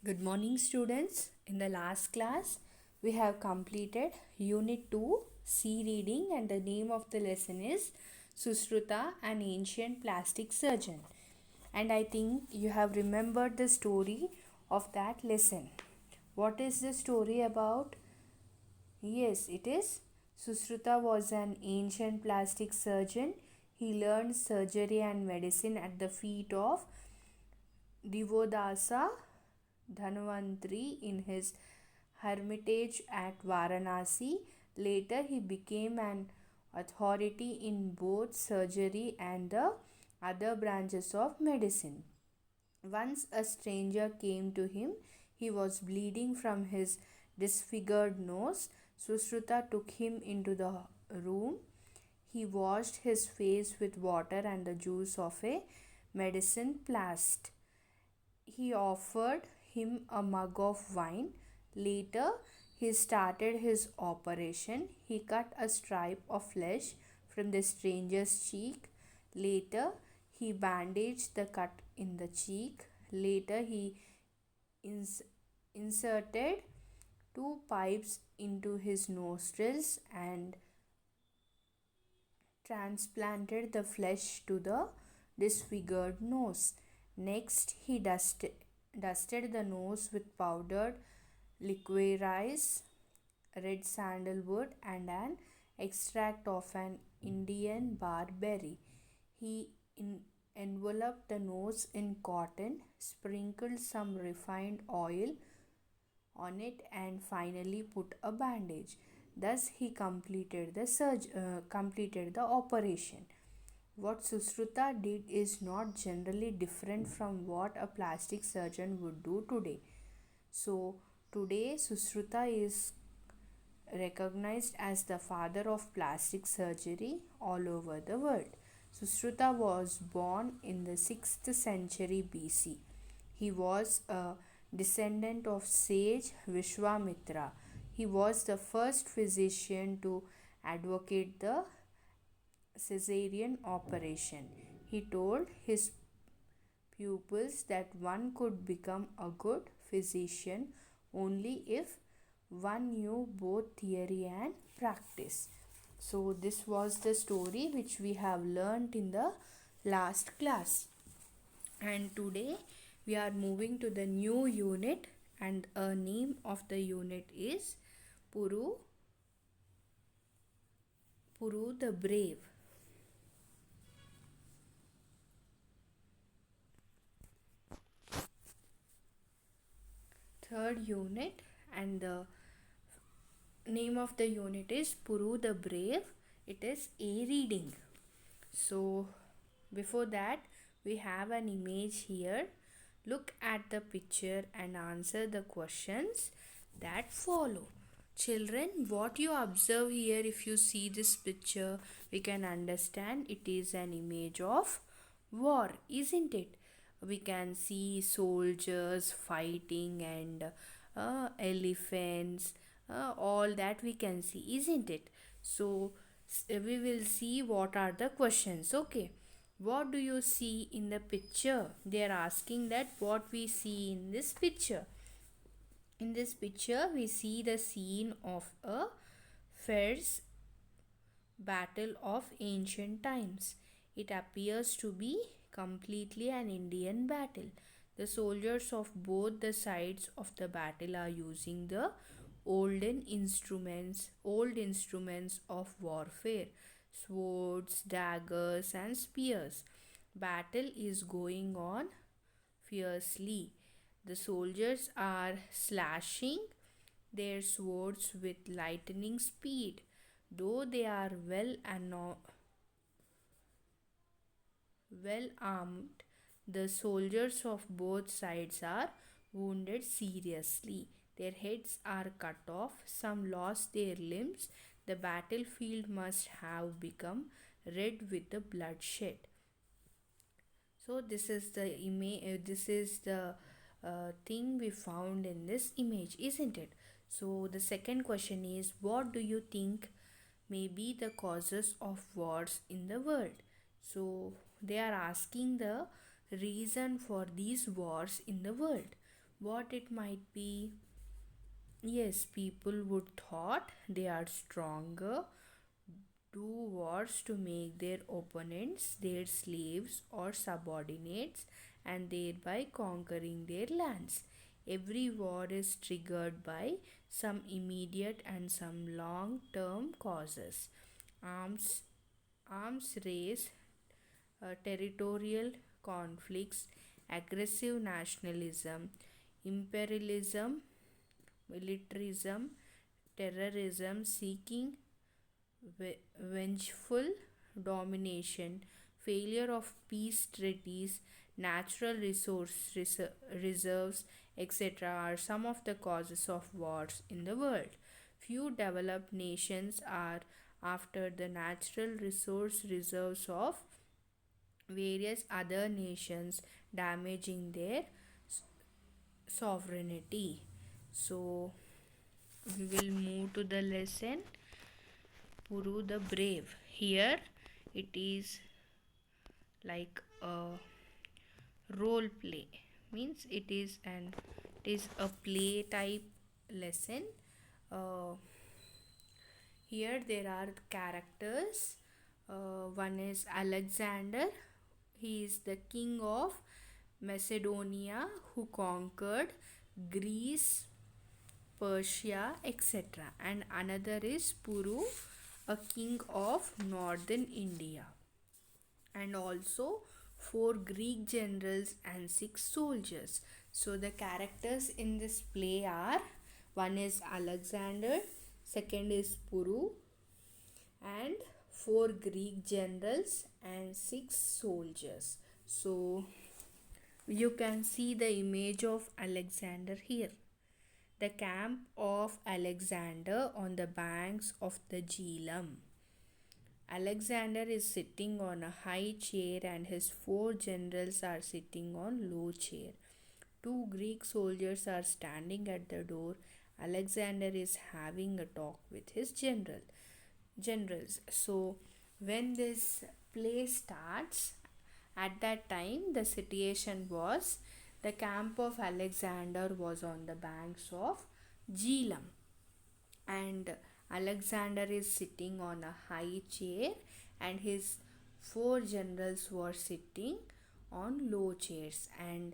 Good morning, students. In the last class, we have completed Unit 2 C reading, and the name of the lesson is Susruta, an ancient plastic surgeon. And I think you have remembered the story of that lesson. What is the story about? Yes, it is. Susruta was an ancient plastic surgeon. He learned surgery and medicine at the feet of Divodasa Dhanvantri in his hermitage at Varanasi. Later, he became an authority in both surgery and the other branches of medicine. Once a stranger came to him. He was bleeding from his disfigured nose. Susruta took him into the room. He washed his face with water and the juice of a medicine plant. He offered him a mug of wine. Later, he started his operation. He cut a stripe of flesh from the stranger's cheek. Later, he bandaged the cut in the cheek. Later, he inserted two pipes into his nostrils and transplanted the flesh to the disfigured nose. Next, he dusted the nose with powdered licorice, red sandalwood, and an extract of an Indian barberry. He enveloped the nose in cotton, sprinkled some refined oil on it, and finally put a bandage. Thus, he completed the operation. What Susruta did is not generally different from what a plastic surgeon would do today. So, today Susruta is recognized as the father of plastic surgery all over the world. Susruta was born in the 6th century BC. He was a descendant of sage Vishwamitra. He was the first physician to advocate the caesarean operation. He told his pupils that one could become a good physician only if one knew both theory and practice. So, this was the story which we have learnt in the last class. And today we are moving to the new unit, and a name of the unit is Puru the Brave. Third unit, and the name of the unit is Puru the Brave. It is a reading. So, before that, we have an image here. Look at the picture and answer the questions that follow. Children, what you observe here, if you see this picture, we can understand it is an image of war, isn't it? We can see soldiers fighting and elephants, all that we can see, isn't it? So, we will see what are the questions. Okay, what do you see in the picture? They are asking that what we see in this picture. In this picture, we see the scene of a fierce battle of ancient times. It appears to be completely an Indian battle. The soldiers of both the sides of the battle are using the old instruments of warfare, swords, daggers, and spears. Battle is going on fiercely. The soldiers are slashing their swords with lightning speed. Though they are well armed, the soldiers of both sides are wounded seriously. Their heads are cut off, some lost their limbs. The battlefield must have become red with the bloodshed. So this is the image. This is the thing we found in this image, isn't it? So the second question is, what do you think may be the causes of wars in the world? So they are asking the reason for these wars in the world. What it might be? Yes, people would thought they are stronger, do wars to make their opponents their slaves or subordinates and thereby conquering their lands. Every war is triggered by some immediate and some long term causes. Arms, arms race, territorial conflicts, aggressive nationalism, imperialism, militarism, terrorism, seeking vengeful domination, failure of peace treaties, natural reserves, etc., are some of the causes of wars in the world. Few developed nations are after the natural resource reserves of various other nations, damaging their sovereignty. So, we will move to the lesson Puru the Brave. Here it is like a role play, means it is a play type lesson. uh, Here there are characters. One is Alexander. He is the king of Macedonia who conquered Greece, Persia, etc. And another is Puru, a king of northern India. And also four Greek generals and six soldiers. So the characters in this play are: one is Alexander, second is Puru, and four Greek generals and six soldiers. So you can see the image of Alexander here. The camp of Alexander on the banks of the Jhelum. Alexander is sitting on a high chair and his four generals are sitting on low chair. Two Greek soldiers are standing at the door. Alexander is having a talk with his generals. So when this play starts, at that time the situation was the camp of Alexander was on the banks of Jhelum, and Alexander is sitting on a high chair and his four generals were sitting on low chairs. And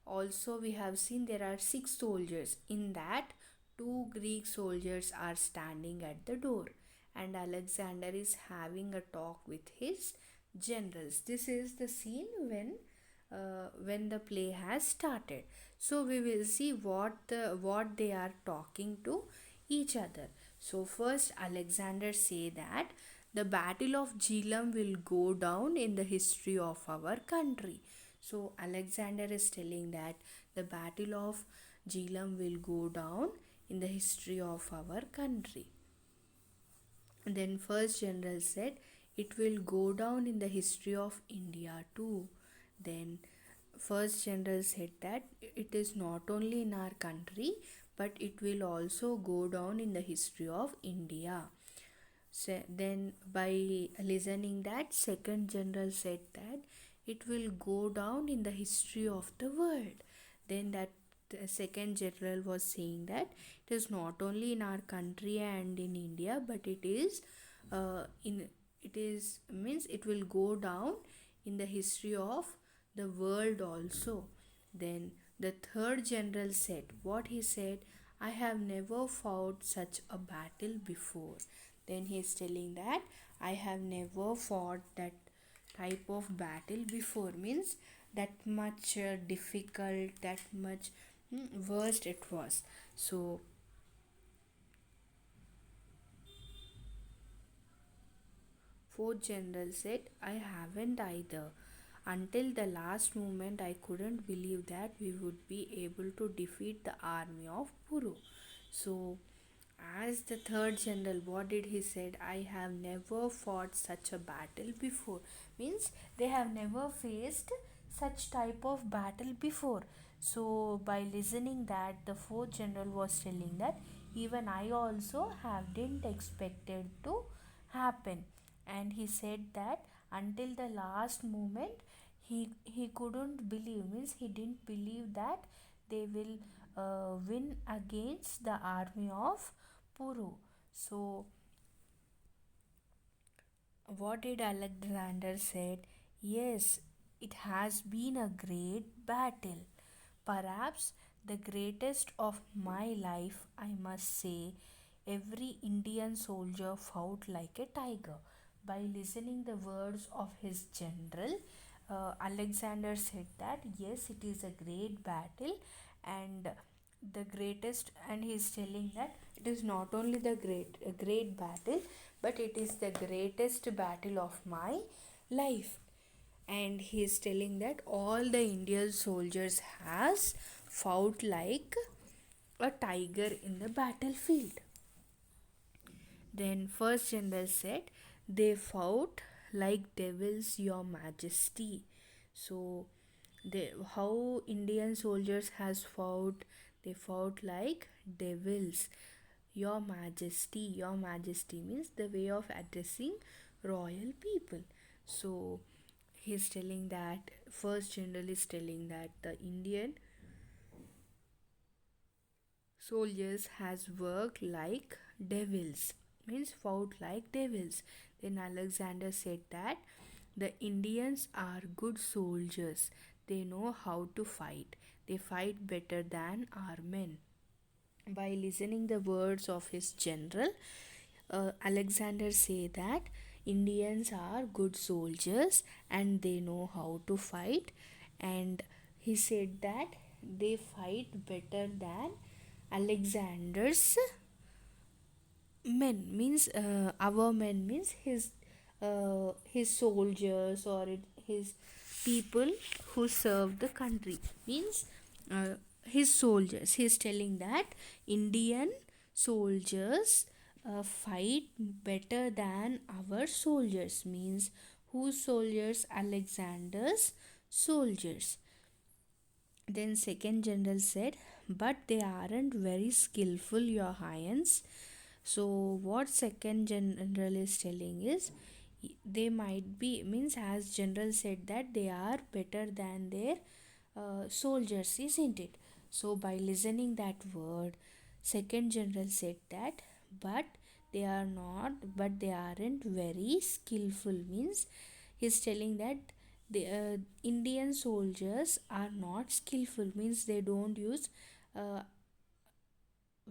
also we have seen there are six soldiers. In that, two Greek soldiers are standing at the door and Alexander is having a talk with his generals. This is the scene when the play has started. So we will see what they are talking to each other. So first Alexander say that the battle of Jhelum will go down in the history of our country. So Alexander is telling that the battle of Jhelum will go down in the history of our country. And then first general said it will go down in the history of India too. Then first general said that it is not only in our country but it will also go down in the history of India. So then by listening that, second general said that it will go down in the history of the world. Then that the second general was saying that it is not only in our country and in India but in it is means it will go down in the history of the world also. Then the third general said, what he said, I have never fought such a battle before. Then he is telling that I have never fought that type of battle before, means that much difficult, that much worst it was. So fourth general said, I haven't either. Until the last moment, I couldn't believe that we would be able to defeat the army of Puru. So, as the third general, what did he said? I have never fought such a battle before. Means they have never faced such type of battle before. So, by listening that, the fourth general was telling that even I also have didn't expected to happen. And he said that until the last moment he couldn't believe, means he didn't believe that they will win against the army of Puru. So what did Alexander said? Yes, it has been a great battle. Perhaps the greatest of my life, I must say. Every Indian soldier fought like a tiger. By listening the words of his general, Alexander said that yes, it is a great battle, and the greatest, and he is telling that it is not only the great battle, but it is the greatest battle of my life. And he is telling that all the Indian soldiers has fought like a tiger in the battlefield. Then first general said, they fought like devils, your majesty. So they, how Indian soldiers has fought, they fought like devils, your majesty. Your majesty means the way of addressing royal people. So he's telling that, first general is telling that the Indian soldiers has worked like devils, means fought like devils. Then Alexander said that the Indians are good soldiers, they know how to fight, they fight better than our men. By listening the words of his general, Alexander say that Indians are good soldiers and they know how to fight, and he said that they fight better than Alexander's men, means our men means his soldiers, or his people who serve the country, means his soldiers. He is telling that Indian soldiers fight better than our soldiers, means whose soldiers? Alexander's soldiers. Then second general said, but they aren't very skillful, your highness. So what second general is telling is, they might be, means as general said that they are better than their soldiers, isn't it? So by listening that word, second general said that, but they are not, but they aren't very skillful, means he's telling that the Indian soldiers are not skillful, means they don't use uh,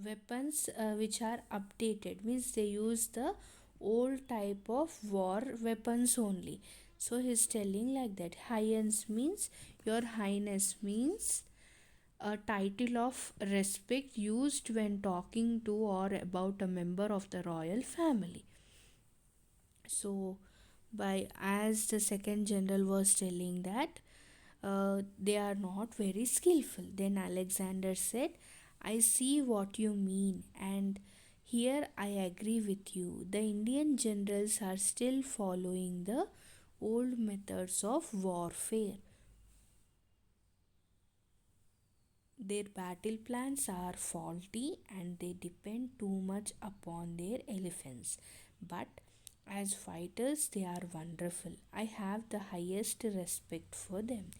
weapons which are updated, means they use the old type of war weapons only. So he's telling like that. Highness means your highness, means a title of respect used when talking to or about a member of the royal family. So by, as the second general was telling that they are not very skillful, then Alexander said, I see what you mean, and here I agree with you. The Indian generals are still following the old methods of warfare. Their battle plans are faulty and they depend too much upon their elephants. But as fighters, they are wonderful. I have the highest respect for them.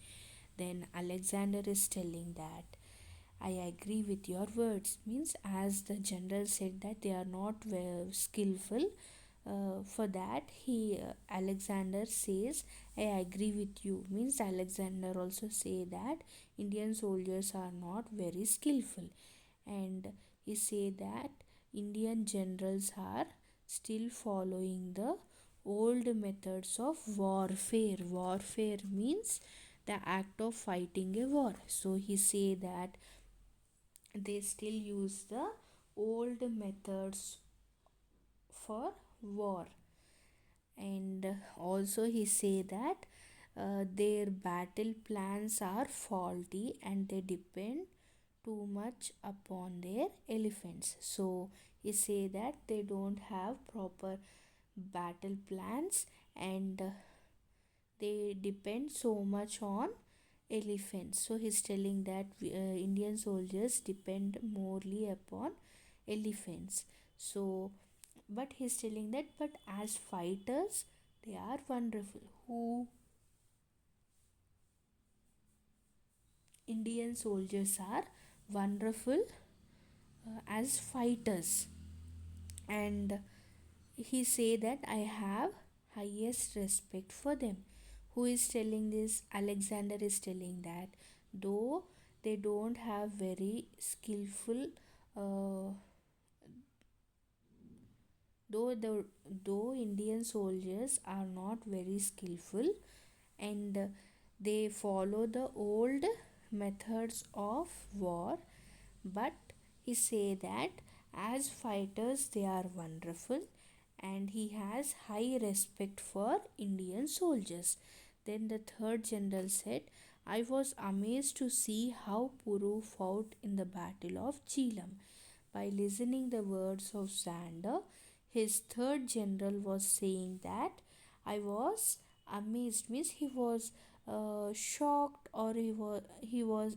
Then Alexander is telling that I agree with your words, means as the general said that they are not well skillful. For that he Alexander says I agree with you, means Alexander also say that Indian soldiers are not very skillful, and he say that Indian generals are still following the old methods of warfare. Warfare means the act of fighting a war. So he say that they still use the old methods for war. And also he say that their battle plans are faulty and they depend too much upon their elephants. So he say that they don't have proper battle plans, and they depend so much on elephants. So he's telling that Indian soldiers depend morely upon elephants. So but he's telling that, but as fighters they are wonderful. Who Indian soldiers are wonderful as fighters. And he say that I have highest respect for them. Who is telling this? Alexander is telling that though they don't have very skillful uh, though the though Indian soldiers are not very skillful, and they follow the old methods of war, but he say that as fighters they are wonderful, and he has high respect for Indian soldiers. Then the third general said, I was amazed to see how Puru fought in the battle of Chelam. By listening the words of Xander, his third general was saying that I was amazed, means he was shocked, or he was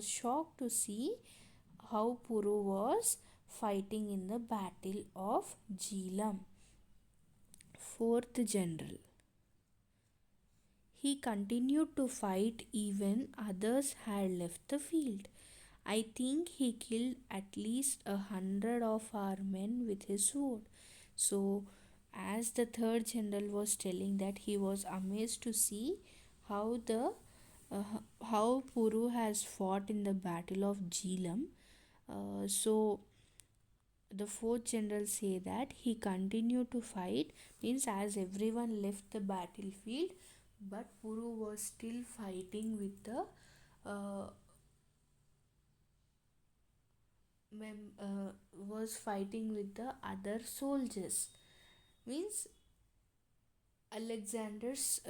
shocked to see how Puru was fighting in the battle of Jhelum. Fourth general. He continued to fight even others had left the field. I think he killed at least 100 of our men with his sword. So, as the third general was telling that he was amazed to see how the how Puru has fought in the battle of Jhelum. So the fourth general say that he continued to fight, means as everyone left the battlefield, but Puru was still fighting with the uh, was fighting with the other soldiers, means Alexander's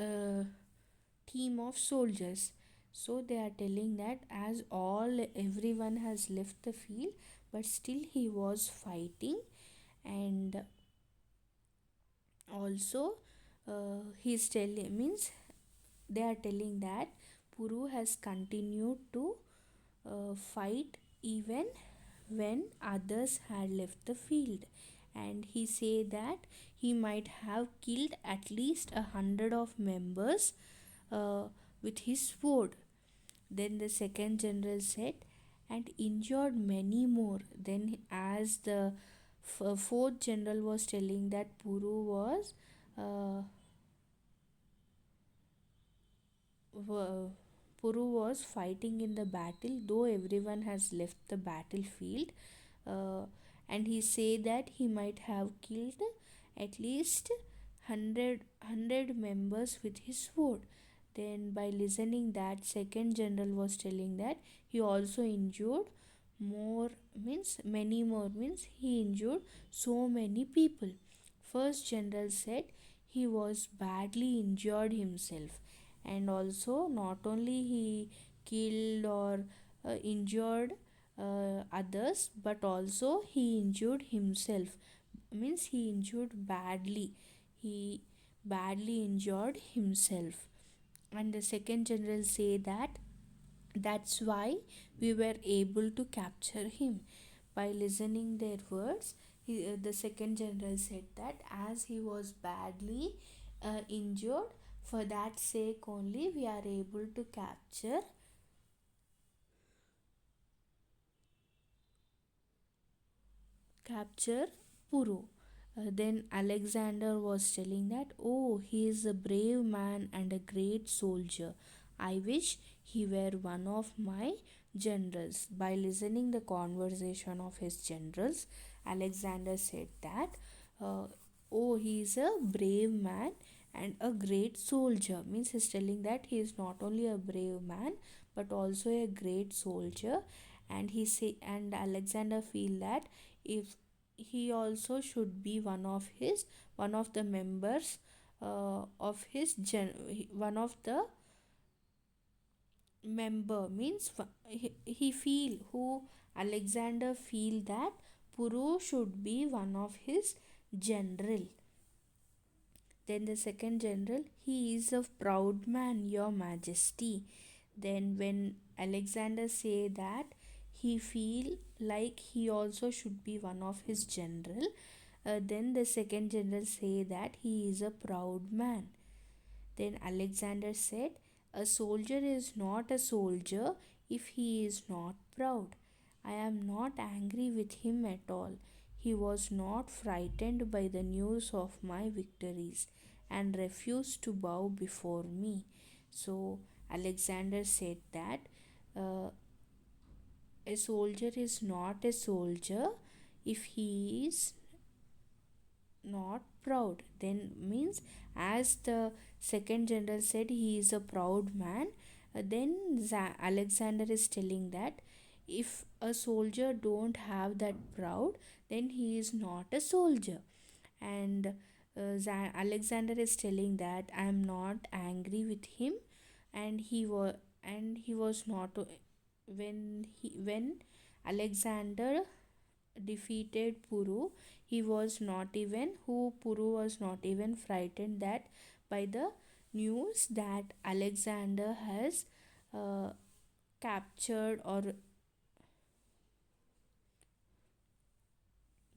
team of soldiers. So they are telling that as all everyone has left the field, but still he was fighting. And also he's telling, means they are telling that Puru has continued to fight even when others had left the field, and he say that he might have killed at least 100 of members uh, with his sword. Then the second general said, and injured many more. Then, as the fourth general was telling that Puru was uh, Puru was fighting in the battle, though everyone has left the battlefield, uh, and he say that he might have killed at least 100 members with his sword. Then, by listening, that second general was telling that he also injured more, means many more, means he injured so many people. First general said he was badly injured himself, and also not only he killed or injured others, but also he injured himself, means he injured badly, he badly injured himself. And the second general say that that's why we were able to capture him. By listening their words, the second general said that as he was badly injured, for that sake only we are able to capture Puru. Then Alexander was telling that, oh, he is a brave man and a great soldier. I wish he were one of my generals. By listening the conversation of his generals, Alexander said that, uh, oh, he is a brave man and a great soldier. Means he's telling that he is not only a brave man but also a great soldier. And he say, and Alexander feel that if he also should be one of the members of his one of the member, means he feel who Alexander feel that Puru should be one of his general. Then the second general, he is a proud man, your majesty. Then when Alexander say that he feel like he also should be one of his general, then the second general say that he is a proud man. Then Alexander said, A soldier is not a soldier if he is not proud. I am not angry with him at all. He was not frightened by the news of my victories and refused to bow before me. So Alexander said that uh, a soldier is not a soldier if he is not proud. Then means, as the second general said, he is a proud man. Then Alexander is telling that if a soldier don't have that proud, then he is not a soldier. And Alexander is telling that I am not angry with him, and he was not, when Alexander defeated Puru, Puru was not even frightened that by the news that Alexander has uh, captured, or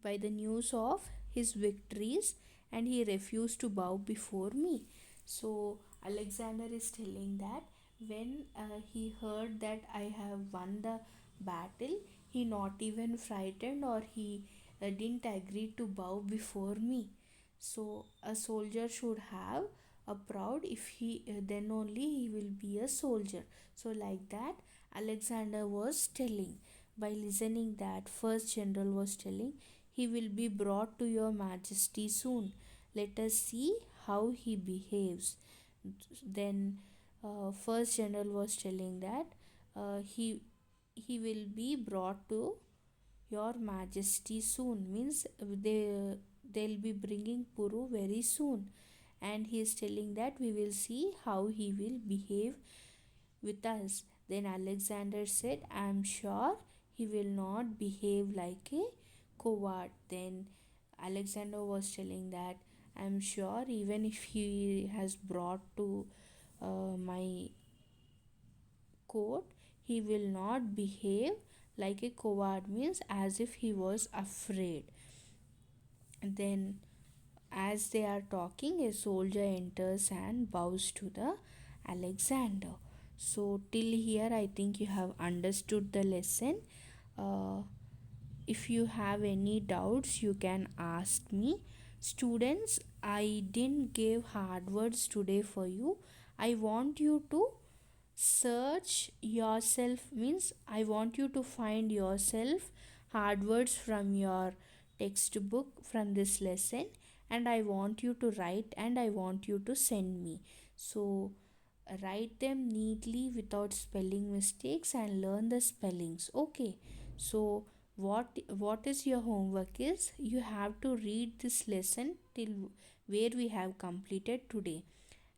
by the news of his victories, and he refused to bow before me. So Alexander is telling that when he heard that I have won the battle, he not even frightened, or he didn't agree to bow before me. So a soldier should have a proud. If he then only he will be a soldier. So like that Alexander was telling. By listening that, first general was telling, he will be brought to your majesty soon. Let us see how he behaves. Then first general was telling that he will be brought to your majesty soon, means they'll be bringing Puru very soon, and he is telling that we will see how he will behave with us. Then Alexander said, I am sure he will not behave like a coward. Then Alexander was telling that I am sure even if he has brought to my court, he will not behave like a coward, means as if he was afraid. Then, as they are talking, a soldier enters and bows to the Alexander. So till here I think you have understood the lesson. uh, if you have any doubts, you can ask me. Students, I didn't give hard words today for you. I want you to search yourself, means I want you to find yourself hard words from your textbook, from this lesson, and I want you to write, and I want you to send me. So write them neatly without spelling mistakes and learn the spellings. Okay, so what is your homework is, you have to read this lesson till where we have completed today,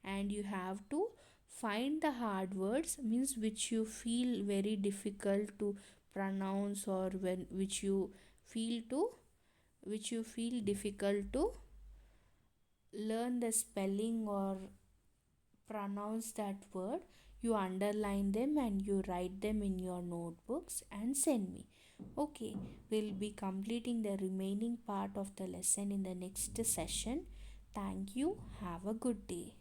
and you have to find the hard words, means which you feel very difficult to pronounce, or when which you feel difficult to learn the spelling or pronounce that word. You underline them and you write them in your notebooks and send me. Okay, we'll be completing the remaining part of the lesson in the next session. Thank you. Have a good day.